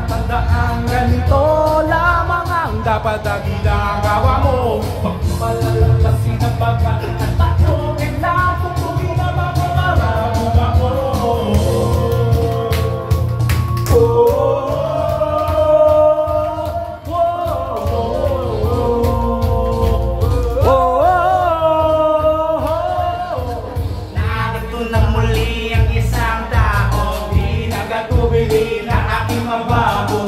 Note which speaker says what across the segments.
Speaker 1: Tatandaan ganito lamang ang dapat na ginagawa mo. Pagpalalakasin ang pagkakatak mo, kailangan pupugin ang mga marama mo.
Speaker 2: Narito na muli ang isang tao, di nagatubili na aking mabago.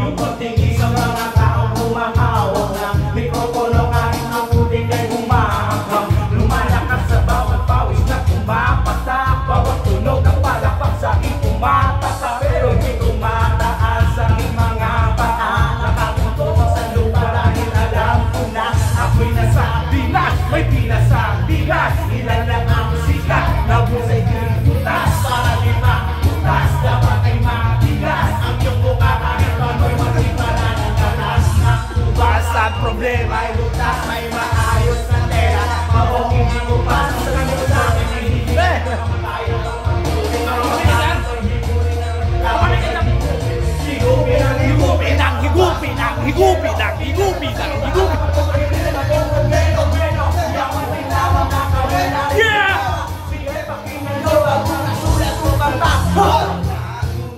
Speaker 2: Yung kunting sa mga taong humahawak ng mikropono, kahit ang puting ay humahakam. Lumalakas sa bawat pawis na pumapatak, bawat tunog ng palakpak sa aking pumataka. Pero di tumataas sa aking mga paa, nakapuntok sa lupa dahil alam ko na ako'y nasa bigas, may pinasabigas. Ilan lang ang sikat na busay diriputas, para di makutas, dapat ay matigas ang iyong buka kahit ano'y matipala ng gatas na ubas. At problema ay lutas, may maayos na tela, mabonging ang upas sa kanila sa akin ay hindi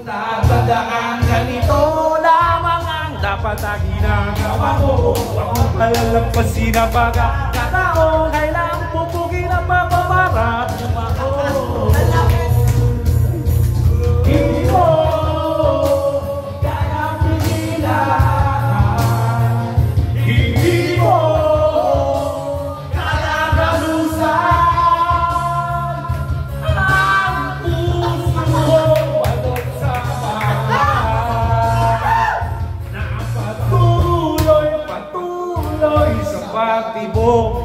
Speaker 1: Tatandaan ganito lamang ang dapat na ginagawa mo. Huwag palalagpasin ang pagkakataon, kailangan pupugin ang papamarap mo. Hindi mo kaya pigilan, hindi mo kaya galusan ang puso mo. Pagod sa mahal na patuloy sa pagtibok